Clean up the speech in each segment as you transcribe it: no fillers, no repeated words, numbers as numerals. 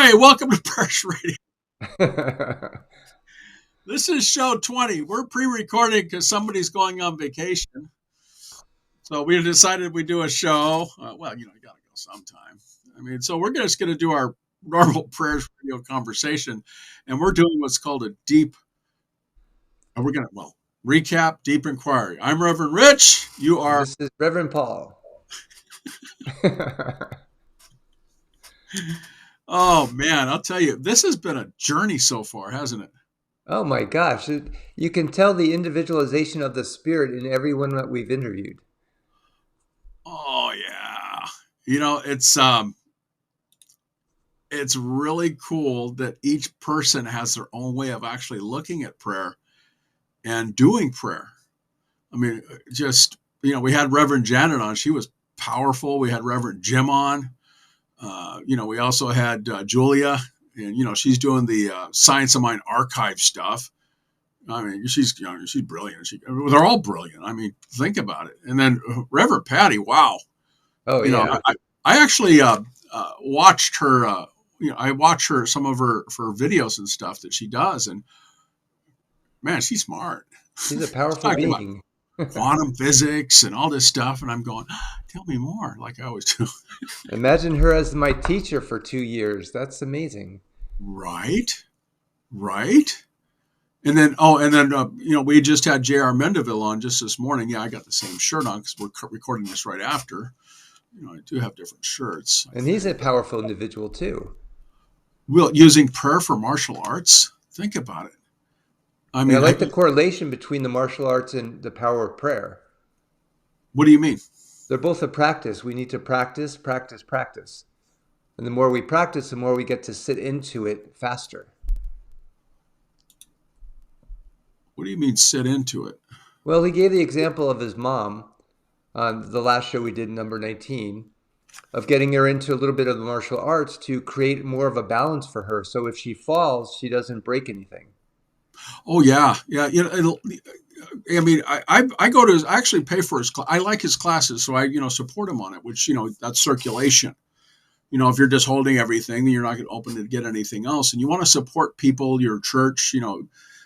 Hi, welcome to Purse Radio. This is show 20. We're pre-recording because somebody's going on vacation. So we decided we'd do a show. You got to go sometime. So we're just going to do our normal prayers radio conversation. And we're doing what's called a deep, and we're going to, recap, deep inquiry. I'm Reverend Rich. You are. This is Reverend Paul. Oh, man, I'll tell you, this has been a journey so far, hasn't it? Oh my gosh. You can tell the individualization of the spirit in everyone that we've interviewed. Oh, yeah. It's really cool that each person has their own way of actually looking at prayer and doing prayer. We had Reverend Janet on. She was powerful. We had Reverend Jim on. We also had Julia, and, she's doing the Science of Mind archive stuff. She's brilliant. They're all brilliant. Think about it. And then Reverend Patty, wow. Oh, yeah. I actually watched her. I watch her, some of her videos and stuff that she does, and man, she's smart. She's a powerful being. Quantum physics and all this stuff, and I'm going, tell me more, like I always do. Imagine her as my teacher for 2 years. That's amazing. Right. And then, we just had J.R. Mendeville on just this morning. Yeah, I got the same shirt on because we're recording this right after. I do have different shirts. And he's a powerful individual too. Well, using prayer for martial arts. Think about it. I like the correlation between the martial arts and the power of prayer. What do you mean? They're both a practice. We need to practice. And the more we practice, the more we get to sit into it faster. What do you mean sit into it? Well, he gave the example of his mom on the last show we did, number 19, of getting her into a little bit of the martial arts to create more of a balance for her. So if she falls, she doesn't break anything. Oh, yeah. I go to I actually pay for his class. I like his classes, so I, support him on it, which, that's circulation. If you're just holding everything, then you're not going to open to get anything else. And you want to support people, your church,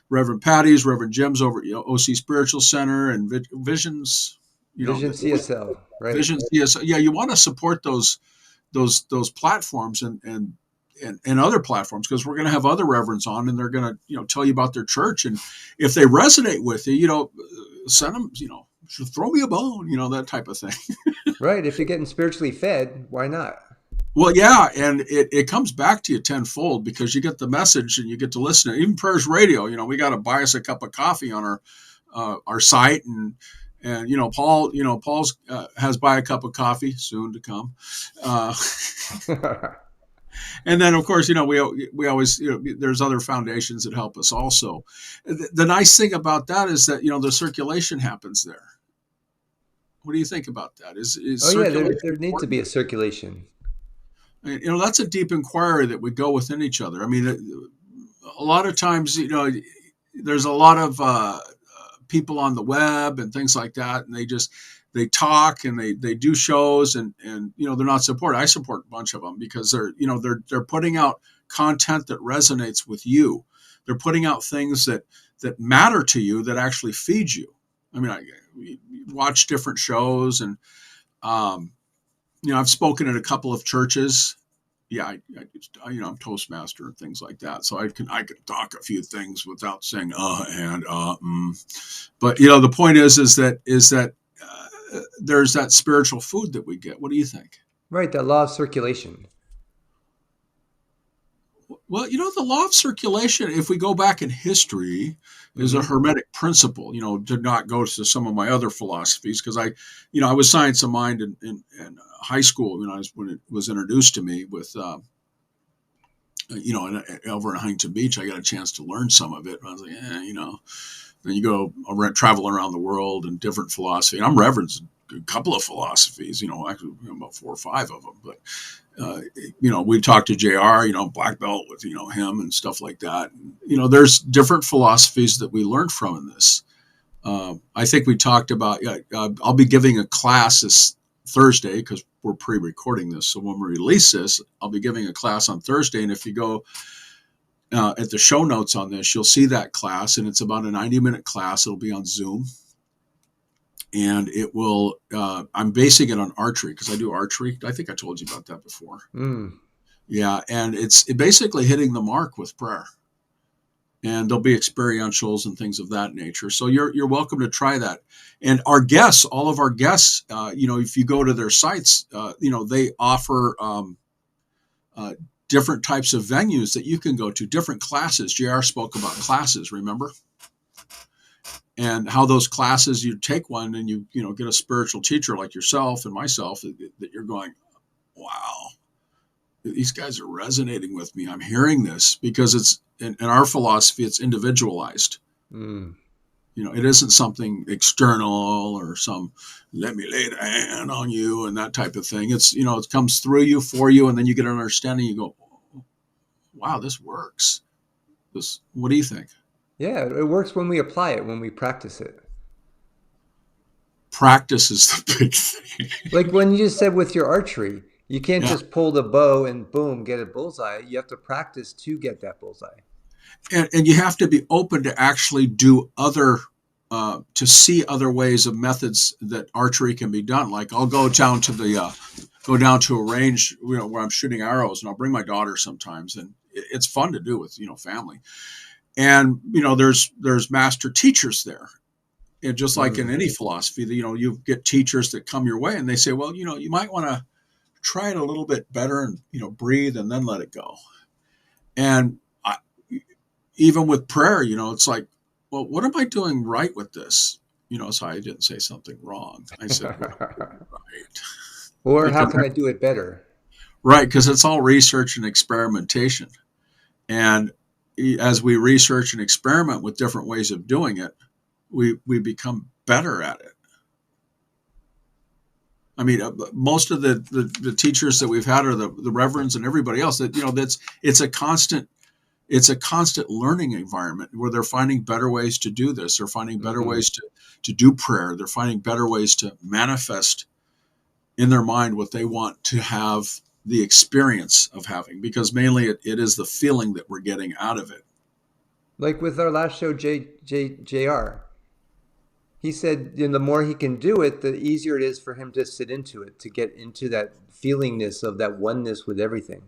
Reverend Patty's, Reverend Jim's over at OC Spiritual Center and Visions. Vision CSL, right? Vision CSL. Yeah, you want to support those platforms and other platforms, because we're going to have other reverends on, and they're going to tell you about their church, and if they resonate with you, send them, throw me a bone, that type of thing. Right. If you're getting spiritually fed, why not? Well, yeah, and it comes back to you tenfold, because you get the message and you get to listen. Even Prayers Radio, we got to buy us a cup of coffee on our site, and Paul's has buy a cup of coffee soon to come. And then, of course, we always, there's other foundations that help us also. The nice thing about that is that, the circulation happens there. What do you think about that? There needs to be a circulation. That's a deep inquiry that we go within each other. A lot of times, there's a lot of people on the web and things like that, and they talk and they do shows, and they're not supported. I support a bunch of them because they're putting out content that resonates with you. They're putting out things that matter to you, that actually feed you. I watch different shows, and I've spoken at a couple of churches. Yeah, I'm Toastmaster and things like that, so I can talk a few things without saying But the point is that there's that spiritual food that we get. What do you think? Right, the law of circulation. Well, the law of circulation, if we go back in history, is a hermetic principle. To not go to some of my other philosophies, because I was Science of Mind in high school when it was introduced to me with over in Huntington Beach. I got a chance to learn some of it. I was like, then you go travel around the world and different philosophy. And I'm reverend a couple of philosophies, actually about 4 or 5 of them. But, we talked to JR, black belt with, him and stuff like that. And, there's different philosophies that we learned from in this. I think we talked about, I'll be giving a class Thursday, because we're pre-recording this. So when we release this, I'll be giving a class on Thursday. And if you go at the show notes on this, you'll see that class. And it's about a 90-minute class. It'll be on Zoom. And it will, I'm basing it on archery because I do archery. I think I told you about that before. Yeah. And it's basically hitting the mark with prayer. And there'll be experientials and things of that nature. So you're welcome to try that. And our guests, all of our guests, if you go to their sites, they offer different types of venues that you can go to, different classes. JR spoke about classes, remember? And how those classes, you take one and you get a spiritual teacher like yourself and myself that you're going, wow, these guys are resonating with me. I'm hearing this because it's in our philosophy, it's individualized. It isn't something external or some let me lay the hand on you and that type of thing. It's, it comes through you, for you, and then you get an understanding. You go, wow, this works. What do you think? Yeah, it works when we apply it, when we practice it. Practice is the big thing. Like when you just said with your archery, you can't just pull the bow and boom, get a bullseye. You have to practice to get that bullseye. And you have to be open to actually do to see other ways of methods that archery can be done. Like I'll go down to a range, where I'm shooting arrows, and I'll bring my daughter sometimes, and it's fun to do with, family. And, there's master teachers there. And just like in any philosophy, you get teachers that come your way and they say, well, you might want to try it a little bit better and, breathe and then let it go. And even with prayer, it's like, well, what am I doing right with this? So I didn't say something wrong. I said, right. Or how can I do it better? Right. Because it's all research and experimentation. And as we research and experiment with different ways of doing it, we become better at it. I mean, most of the teachers that we've had are the reverends and everybody else. That it's a constant learning environment where they're finding better ways to do this. They're finding better ways to do prayer. They're finding better ways to manifest in their mind what they want to have the experience of having, because mainly it is the feeling that we're getting out of it. Like with our last show, JR, he said, the more he can do it, the easier it is for him to sit into it, to get into that feelingness of that oneness with everything.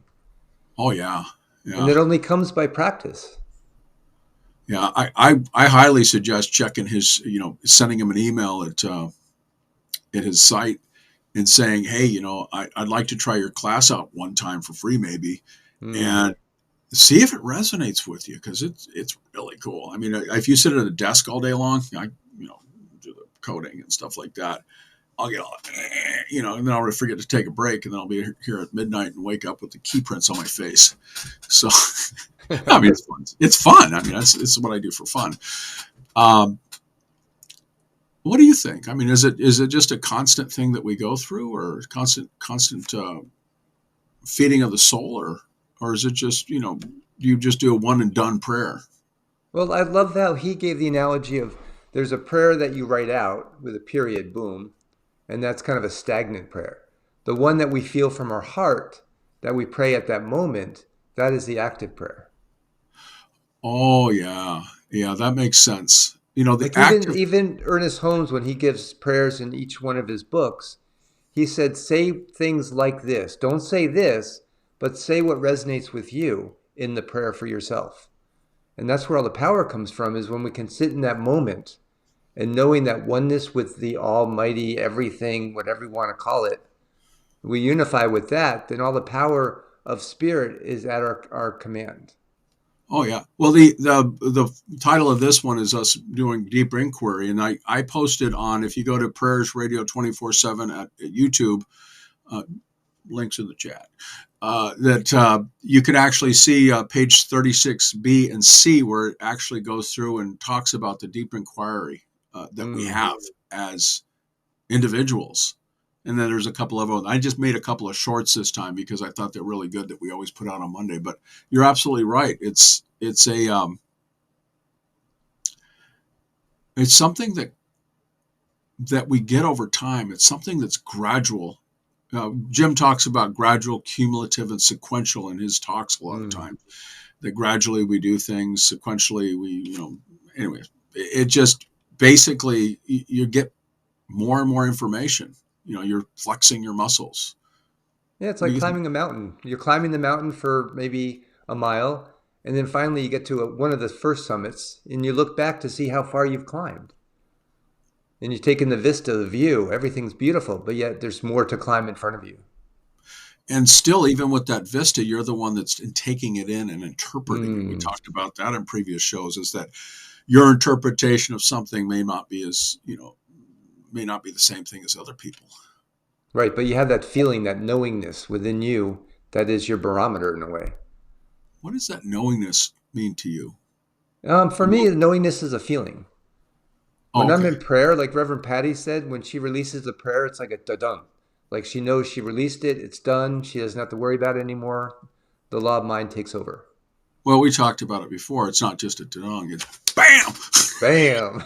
Oh, yeah. Yeah. And it only comes by practice. Yeah, I highly suggest checking his, sending him an email at his site and saying, hey, I'd like to try your class out one time for free, maybe, and see if it resonates with you, because it's really cool. I mean, if you sit at a desk all day long, I do the coding and stuff like that, I'll get all, and then I'll forget to take a break, and then I'll be here at midnight and wake up with the key prints on my face. So, I mean, it's fun. It's fun. I mean, it's what I do for fun. What do you think? I mean, is it just a constant thing that we go through, or constant feeding of the soul, or is it just, do you just do a one and done prayer? Well, I love how he gave the analogy of there's a prayer that you write out with a period, boom, and that's kind of a stagnant prayer. The one that we feel from our heart, that we pray at that moment, that is the active prayer. Oh, yeah. Yeah, that makes sense. Even Ernest Holmes, when he gives prayers in each one of his books, he said, say things like this. Don't say this, but say what resonates with you in the prayer for yourself. And that's where all the power comes from, is when we can sit in that moment and knowing that oneness with the almighty everything, whatever you want to call it, we unify with that, then all the power of spirit is at our command. Oh, yeah. Well, the title of this one is us doing deep inquiry. And I posted on, if you go to Prayers Radio 24/7 at YouTube, links in the chat, that you can actually see page 36B and C, where it actually goes through and talks about the deep inquiry that we have as individuals. And then there's a couple of them. I just made a couple of shorts this time because I thought they're really good, that we always put out on Monday. But you're absolutely right. It's something that that we get over time. It's something that's gradual. Jim talks about gradual, cumulative, and sequential in his talks a lot of Mm. times. That gradually we do things, sequentially we, anyway, it just basically you get more and more information. You're flexing your muscles. Yeah, it's What do like you think? climbing a mountain. You're climbing the mountain for maybe a mile, and then finally you get to one of the first summits, and you look back to see how far you've climbed. And you take in the vista, the view, everything's beautiful, but yet there's more to climb in front of you. And still, even with that vista, you're the one that's taking it in and interpreting it. We Mm. talked about that in previous shows. Is that your interpretation of something may not be may not be the same thing as other people. Right, but you have that feeling, that knowingness within you that is your barometer in a way. What does that knowingness mean to you? For me, knowingness is a feeling. Oh, When I'm okay. in prayer, like Reverend Patty said, when she releases the prayer, it's like a da-dun. Like she knows she released it, it's done, she doesn't have to worry about it anymore. The law of mind takes over. Well, we talked about it before. It's not just a dong. It's bam. Bam!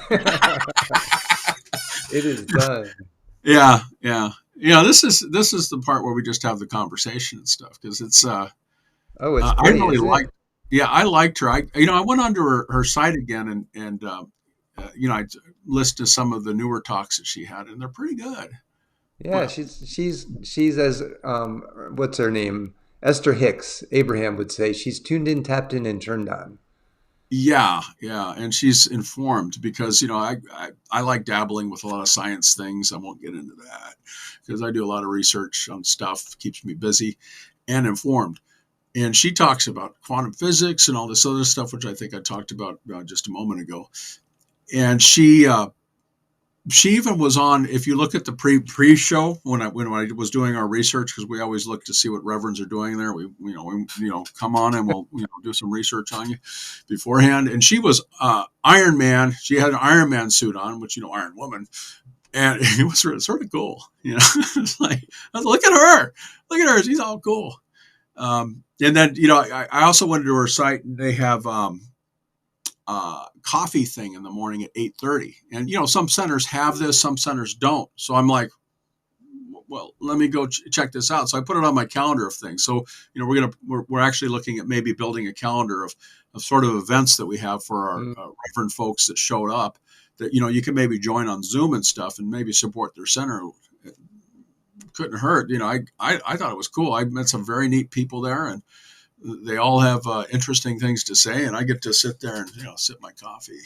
It is done. Yeah, yeah, yeah. This is the part where we just have the conversation and stuff because it's. Oh, it's I great, really isn't liked. it? Yeah, I liked her. I went onto her site again and I listened to some of the newer talks that she had, and they're pretty good. Yeah, Well, she's as what's her name? Esther Hicks, Abraham would say, she's tuned in, tapped in, and turned on. yeah, yeah, and she's informed because I like dabbling with a lot of science things. I won't get into that because I do a lot of research on stuff, keeps me busy and informed. And she talks about quantum physics and all this other stuff, which I think I talked about just a moment ago. And she even was on. If you look at the pre show when I was doing our research, because we always look to see what reverends are doing there. We come on and we'll do some research on you beforehand. And she was Iron Man. She had an Iron Man suit on, which Iron Woman, and it was sort of cool. It's like, look at her, she's all cool. And then I also went to her site and they have coffee thing in the morning at 8:30, and some centers have this, some centers don't. So I'm like, well, let me go check this out. So I put it on my calendar of things. So we're actually looking at maybe building a calendar of sort of events that we have for our Mm. Reverend folks that showed up. That you can maybe join on Zoom and stuff, and maybe support their center. It couldn't hurt. I thought it was cool. I met some very neat people there, and they all have interesting things to say, and I get to sit there and sip my coffee.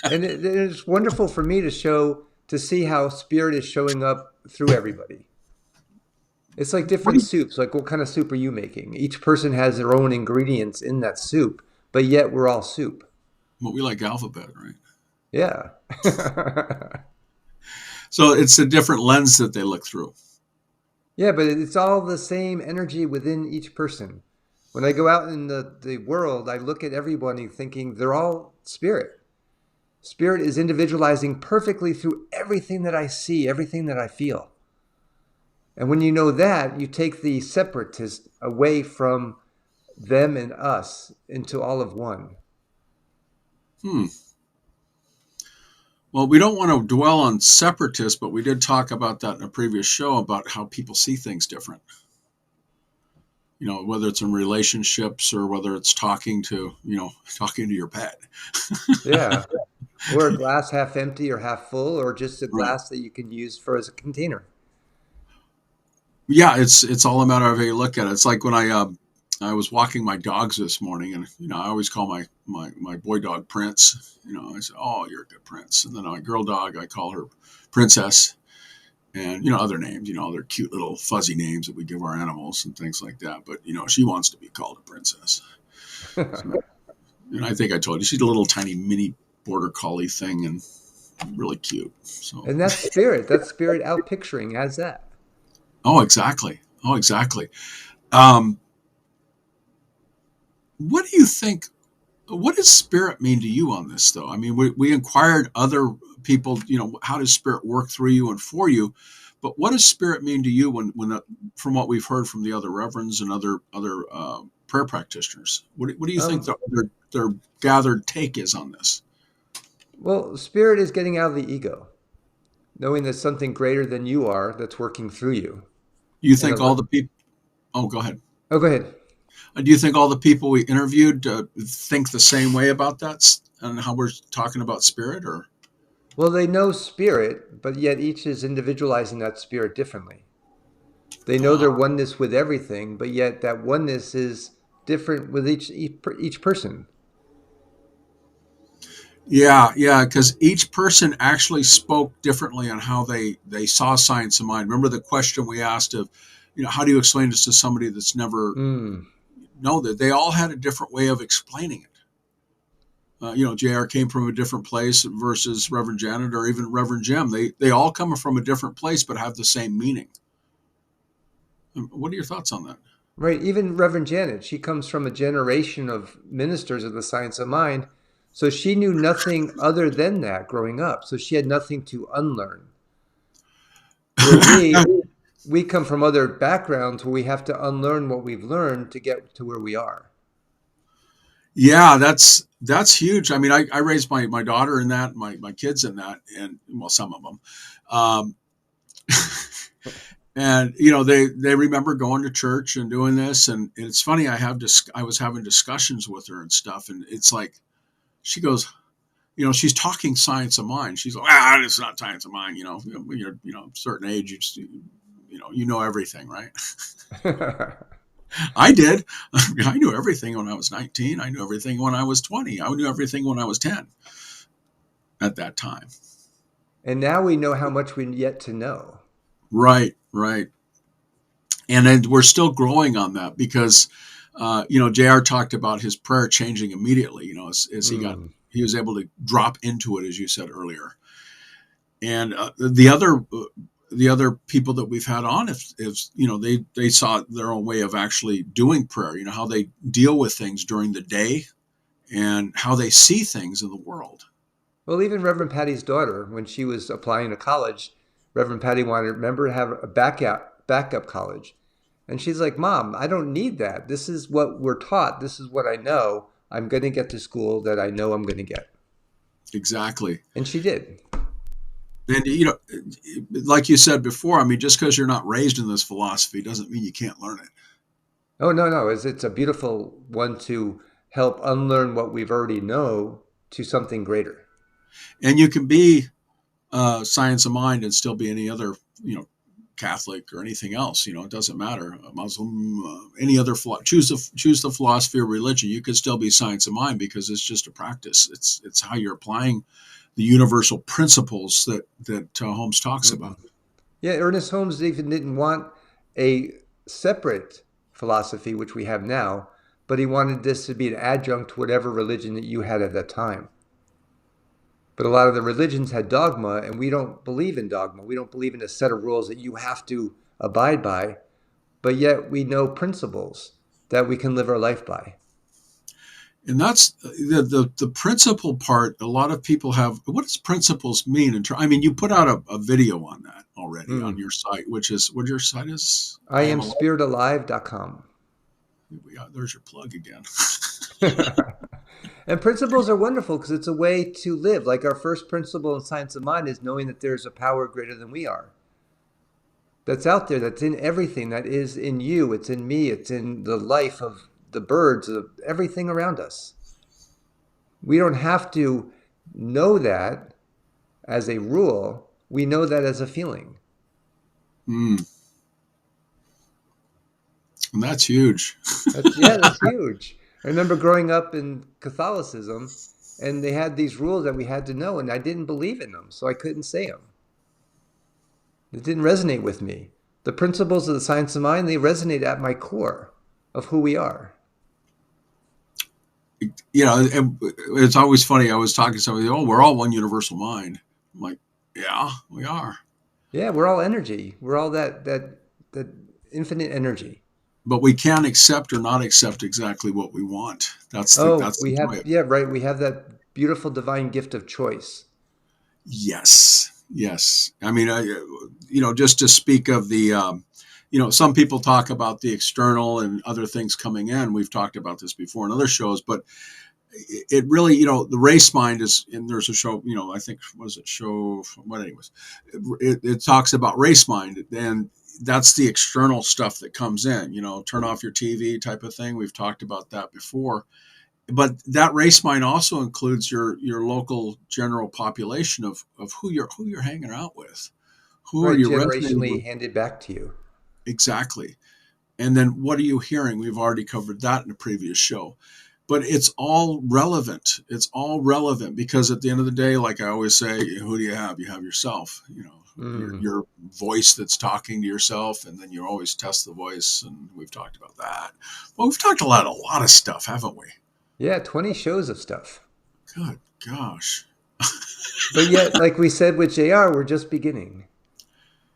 And it's wonderful for me to see how spirit is showing up through everybody. It's like What different do you, soups. Like, what kind of soup are you making? Each person has their own ingredients in that soup, but yet we're all soup. well, we like alphabet, right? Yeah. So it's a different lens that they look through. Yeah, but it's all the same energy within each person. When I go out in the world, I look at everybody thinking they're all spirit. Spirit is individualizing perfectly through everything that I see, everything that I feel. And when you know that, you take the separatist away from them and us into all of one. Hmm. Well, we don't want to dwell on separatists, but we did talk about that in a previous show about how people see things different. Whether it's in relationships or whether it's talking to your pet. Yeah. Or a glass half empty or half full, or just a Right. glass that you can use for as a container. Yeah, it's all a matter of how you look at it. It's like when I was walking my dogs this morning, and I always call my boy dog Prince. I said, "Oh, you're a good Prince," and then my girl dog, I call her Princess, and other names. They're cute little fuzzy names that we give our animals and things like that. But she wants to be called a princess. So, and I think I told you she's a little tiny mini border collie thing and really cute. So, And that's spirit. That's spirit out picturing as that. oh, exactly. Oh, exactly. Um, what do you think? What does spirit mean to you on this, though? I mean, we inquired other people, how does spirit work through you and for you? But what does spirit mean to you from what we've heard from the other reverends and other prayer practitioners? What do you think Um, their gathered take is on this? well, spirit is getting out of the ego. knowing there's something greater than you are that's working through you. You And think all the people? Oh, go ahead. oh, go ahead. Do you think all the people we interviewed think the same way about that and how we're talking about spirit? Or Well, they know spirit, but yet each is individualizing that spirit differently. They know their oneness with everything, but yet that oneness is different with each person. yeah, yeah, because each person actually spoke differently on how they saw science of mind. Remember the question we asked of, how do you explain this to somebody that's never Mm. know that? They all had a different way of explaining it. JR came from a different place versus Reverend Janet or even Reverend Jim. They all come from a different place but have the same meaning. What are your thoughts on that? Right. Even Reverend Janet, she comes from a generation of ministers of the science of mind. So she knew nothing other than that growing up. So she had nothing to unlearn. Where we come from other backgrounds where we have to unlearn what we've learned to get to where we are. Yeah, that's huge. I mean, I raised my daughter in that, my kids in that, and well, some of them. Um, and they remember going to church and doing this, and it's funny. I was having discussions with her and stuff, and it's like she goes, she's talking science of mind. She's like, it's not science of mind. When you're a certain age, you know everything, right? I did. I knew everything when I was 19. I knew everything when I was 20. I knew everything when I was 10 at that time. And now we know how much we yet to know. Right, right. And then we're still growing on that because, JR talked about his prayer changing immediately, as Mm. he was able to drop into it, as you said earlier. And the other people that we've had on, if they saw their own way of actually doing prayer, how they deal with things during the day and how they see things in the world. Well, even Reverend Patty's daughter, when she was applying to college, Reverend Patty wanted, remember, to have a backup college. And she's like, Mom, I don't need that. This is what we're taught. This is what I know. I'm going to get to school that I know I'm going to get. Exactly. And she did. And, like you said before, I mean, just because you're not raised in this philosophy doesn't mean you can't learn it. Oh, no, no. It's a beautiful one to help unlearn what we've already know to something greater. And you can be science of mind and still be any other, Catholic or anything else. It doesn't matter. A Muslim, any other choose the philosophy or religion. You could still be science of mind because it's just a practice. It's how you're applying the universal principles that Holmes talks Mm. about. Yeah, Ernest Holmes even didn't want a separate philosophy, which we have now, but he wanted this to be an adjunct to whatever religion that you had at that time. But a lot of the religions had dogma, and we don't believe in dogma. We don't believe in a set of rules that you have to abide by, but yet we know principles that we can live our life by. And that's the principle part. A lot of people have. What does principles mean? I mean, you put out a video on that already on Mm. your site, which is what your site is. I am spiritalive.com. There's your plug again. And principles are wonderful because it's a way to live. Like our first principle in science of mind is knowing that there's a power greater than we are. That's out there, that's in everything, that is in you, it's in me, it's in the life of the birds, of everything around us. We don't have to know that as a rule, we know that as a feeling. Mm, and that's huge. That's huge. I remember growing up in Catholicism and they had these rules that we had to know and I didn't believe in them, so I couldn't say them. It didn't resonate with me. The principles of the science of mind, they resonate at my core of who we are. And it's always funny. I was talking to somebody. Oh, we're all one universal mind. I'm like, yeah, we are. Yeah, we're all energy. We're all that infinite energy. But we can accept or not accept exactly what we want. That's Oh, the we have, joy. yeah, right. We have that beautiful divine gift of choice. Yes, yes. I mean, just to speak of some people talk about the external and other things coming in. We've talked about this before in other shows, but it really, the race mind is, and there's a show, I think, was it show, what anyways, it talks about race mind, and that's the external stuff that comes in, turn off your TV type of thing. We've talked about that before. But that race mind also includes your local general population of who you're hanging out with, who are Right, you resonating generationally with. handed back to you. Exactly. And then what are you hearing? We've already covered that in a previous show. But it's all relevant. It's all relevant because at the end of the day, like I always say, who do you have? You have yourself, Mm. your voice that's talking to yourself, and then you always test the voice. And we've talked about that. Well, we've talked a lot of stuff, haven't we? Yeah, 20 shows of stuff. Good gosh. But yet, like we said with JR, we're just beginning.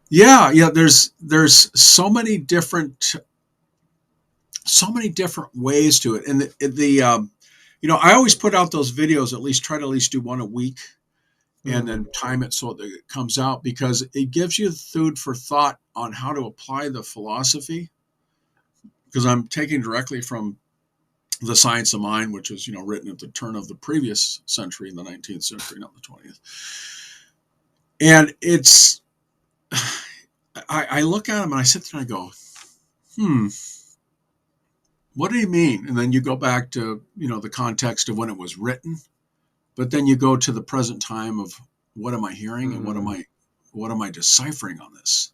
Yeah. There's so many different ways to it, and I always put out those videos. Try to at least do one a week, and Mm. then time it so that it comes out, because it gives you food for thought on how to apply the philosophy. Because I'm taking directly from the Science of Mind, which was written at the turn of the previous century, in the 19th century, not the 20th, and it's. I look at them and I sit there and I go, what do you mean? And then you go back to, the context of when it was written, but then you go to the present time of what am I hearing and Mm. what am I deciphering on this?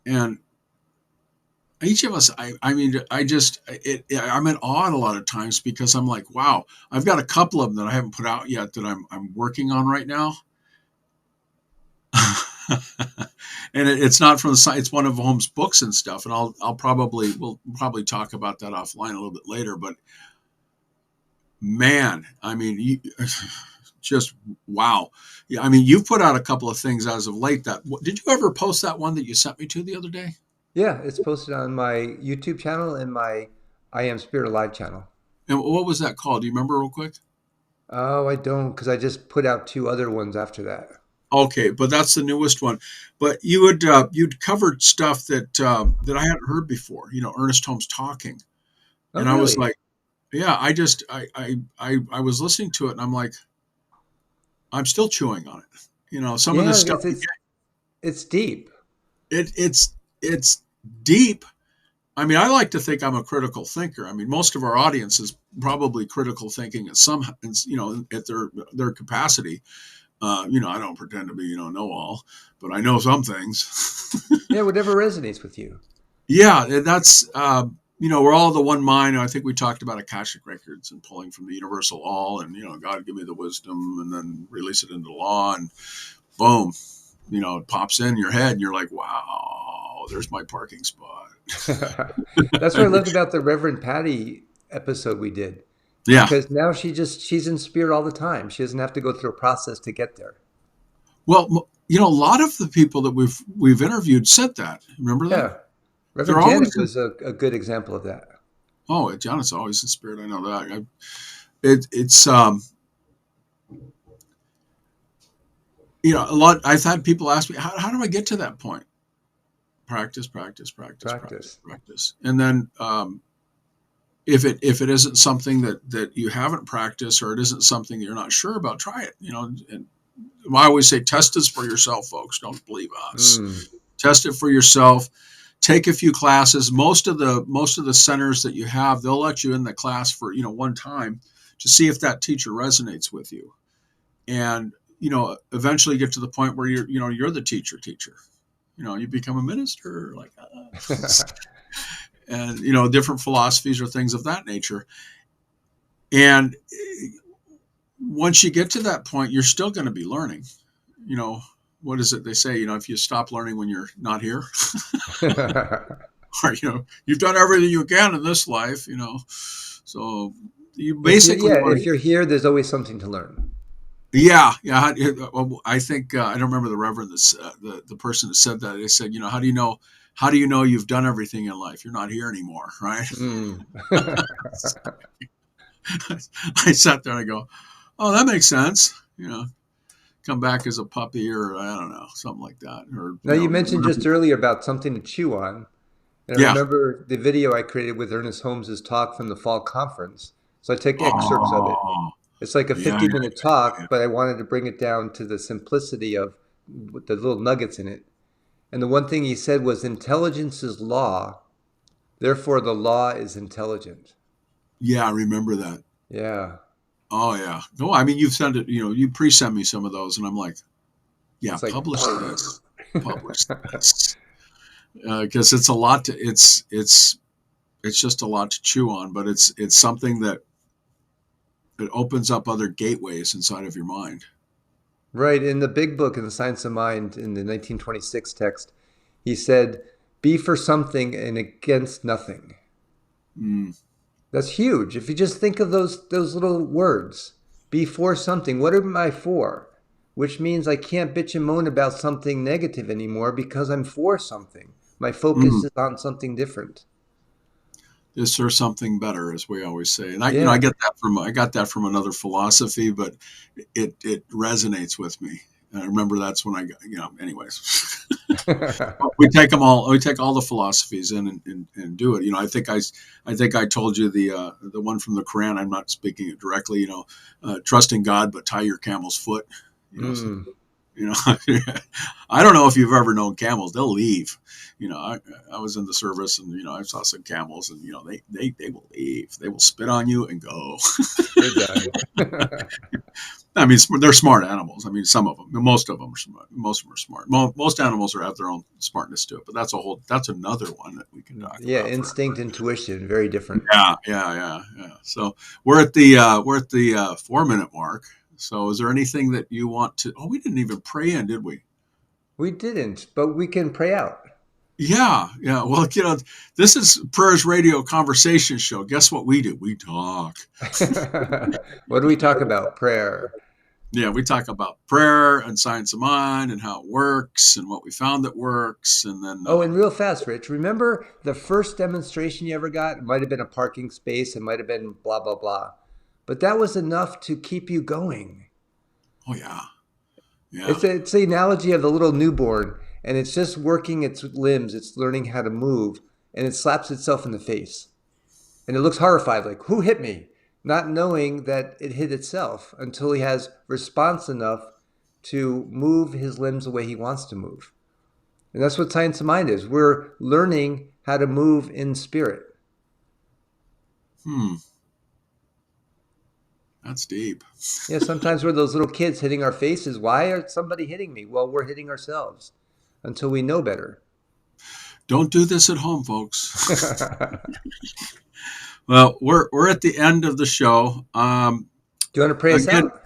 And each of us, I'm in awe a lot of times, because I'm like, wow, I've got a couple of them that I haven't put out yet that I'm working on right now. And it's not from the site. It's one of Holmes' books and stuff. And we'll probably talk about that offline a little bit later. But man, just wow. Yeah, you've put out a couple of things as of late. Did you ever post that one that you sent me to the other day? Yeah, it's posted on my YouTube channel and my I Am Spirit Alive channel. And what was that called? Do you remember real quick? Oh, I don't, because I just put out two other ones after that. Okay, but that's the newest one. But you'd covered stuff that I hadn't heard before. Ernest Holmes talking, Oh, and I was really? like, yeah, I was listening to it, and I'm like, I'm still chewing on it. Some of Yeah, this stuff, it's deep. it's deep. I like to think I'm a critical thinker. Most of our audience is probably critical thinking at at their capacity. I don't pretend to be, know all, but I know some things. Yeah, whatever resonates with you. Yeah, and that's, we're all the one mind. I think we talked about Akashic records and pulling from the universal all, and, God, give me the wisdom, and then release it into the law, and boom, it pops in your head, and you're like, wow, there's my parking spot. That's what I loved about the Reverend Patty episode we did. Yeah. Because now she's in spirit all the time. She doesn't have to go through a process to get there. Well, a lot of the people that we've interviewed said that. Remember that? Yeah. They're Reverend always Janet was a good example of that. Janet's always in spirit. I know that. It's a lot. I've had people ask me, how do I get to that point? Practice, practice, practice, practice, Practice. practice, and then if it isn't something that you haven't practiced, or it isn't something you're not sure about, try it. And I always say, test this for yourself, folks. Don't believe us. Mm. Test it for yourself. Take a few classes. Most of the centers that you have, they'll let you in the class for one time to see if that teacher resonates with you, and eventually get to the point where you're the teacher. You become a minister, like and different philosophies or things of that nature. And once you get to that point, you're still going to be learning. What is it they say? If you stop learning when you're not here, or you've done everything you can in this life. So you basically if you're here, there's always something to learn. Yeah. I think I don't remember the Reverend, the person that said that. They said, how do you know? How do you know you've done everything in life? You're not here anymore, right? Mm. I sat there and I go, oh, that makes sense. Come back as a puppy, or I don't know, something like that. Or Now, you mentioned just earlier about something to chew on. And I yeah, remember the video I created with Ernest Holmes' talk from the fall conference. So I take excerpts of it. Oh, It's like a yeah, 50-minute yeah. talk, but I wanted to bring it down to the simplicity of the little nuggets in it. And the one thing he said was intelligence is law, therefore the law is intelligent. Yeah, I remember that. Yeah. Oh, yeah. No, I mean, you've sent it, you pre-sent me some of those, and I'm like, yeah, It's like publish this, publish this. Because it's a lot it's just a lot to chew on, but it's something that it opens up other gateways inside of your mind. right. In the big book in the Science of Mind in the 1926 text, he said, be for something and against nothing. Mm, That's huge. If you just think of those little words, be for something. What am I for? Which means I can't bitch and moan about something negative anymore because I'm for something. My focus mm. is on something different. Is there something better, as we always say? And I Yeah. got that from another philosophy, but it resonates with me. And I remember that's when I got, anyways. We take all the philosophies in and do it. I think I told you the one from the Quran. I'm not speaking it directly. Trust in God, but tie your camel's foot. So, Mm. I don't know if you've ever known camels. They'll leave. I was in the service, and I saw some camels, and they will leave. They will spit on you and go. They're done. I mean, they're smart animals. I mean, some of them, most of them are smart. Most of them are smart. Most animals have their own smartness to it, but that's another one that we can talk Yeah, about instinct, forever. intuition, very different. Yeah. So we're at the 4 minute mark. So is there anything that you want to? Oh, we didn't even pray in, did we? We didn't, but we can pray out. Yeah. Well, this is Prayers Radio Conversation Show. Guess what we do? We talk. What do we talk about? Prayer. Yeah, we talk about prayer and science of mind and how it works and what we found that works, and then Oh, and real fast, Rich, remember the first demonstration you ever got? It might have been a parking space, it might have been blah, blah, blah. But that was enough to keep you going. oh yeah, yeah. It's the analogy of the little newborn, and it's just working its limbs, it's learning how to move, and it slaps itself in the face. And it looks horrified, like, who hit me? Not knowing that it hit itself until he has response enough to move his limbs the way he wants to move. And that's what science of mind is. We're learning how to move in spirit. Hmm, that's deep. Yeah, sometimes we're those little kids hitting our faces. Why are somebody hitting me? Well, we're hitting ourselves until we know better. Don't do this at home, folks. Well, we're at the end of the show. Do you want to pray us Again, out?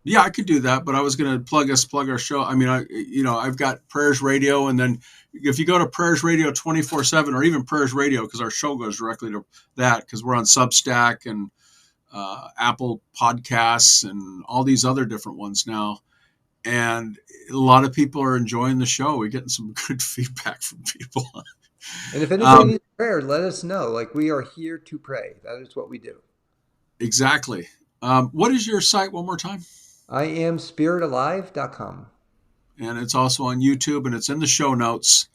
yeah, I could do that, but I was going to plug our show. I mean, I've got Prayers Radio, and then if you go to Prayers Radio 24/7, or even Prayers Radio, because our show goes directly to that, because we're on Substack and Apple Podcasts and all these other different ones now. And a lot of people are enjoying the show. We're getting some good feedback from people. And if anybody um, needs prayer, let us know. Like, we are here to pray. That is what we do. exactly. What is your site one more time? I am spiritalive.com. And it's also on YouTube, and it's in the show notes.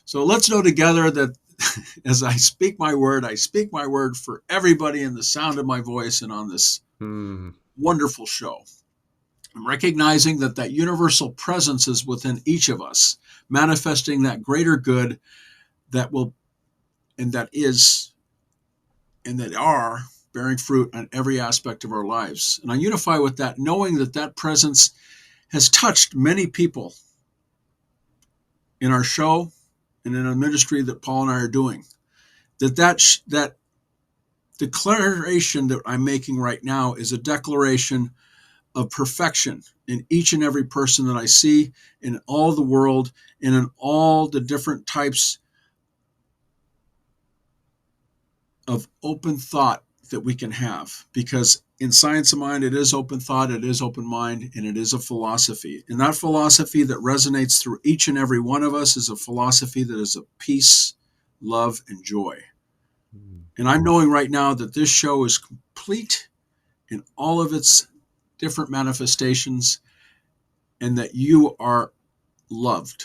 So let's know together that as I speak my word for everybody in the sound of my voice and on this Hmm. wonderful show. I'm recognizing that universal presence is within each of us, manifesting that greater good that will and that is and that are bearing fruit on every aspect of our lives. And I unify with that, knowing that presence has touched many people in our show and in a ministry that Paul and I are doing. That declaration that I'm making right now is a declaration of perfection in each and every person that I see in all the world and in all the different types of open thought that we can have. Because in science of mind, it is open thought, it is open mind, and it is a philosophy. And that philosophy that resonates through each and every one of us is a philosophy that is of peace, love, and joy. And I'm knowing right now that this show is complete in all of its different manifestations, and that you are loved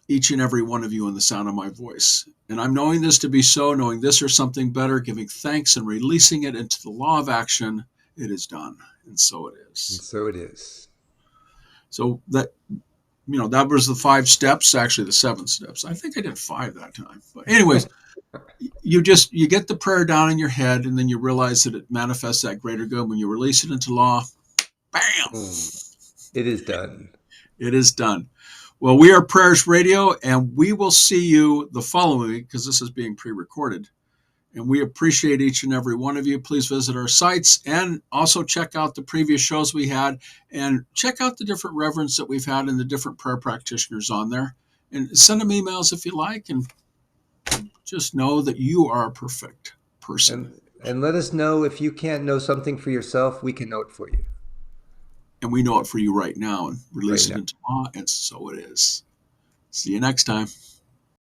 each and every one of you in the sound of my voice. And I'm knowing this to be so, knowing this or something better, giving thanks and releasing it into the law of action. It is done. And so it And is. so it is. So that, that was the 5 steps, actually the 7 steps. I think I did 5 that time. But anyways, you get the prayer down in your head, and then you realize that it manifests that greater good. When you release it into law, bam, Boom. It is done. it is done. Well, we are Prayers Radio, and we will see you the following week, because this is being pre-recorded. And we appreciate each and every one of you. Please visit our sites and also check out the previous shows we had, and check out the different reverends that we've had and the different prayer practitioners on there. And send them emails if you like, and just know that you are a perfect person. And let us know if you can't know something for yourself, we can know it for you. And we know it for you right now, and Right release it now. into law, and so it is. See you next time.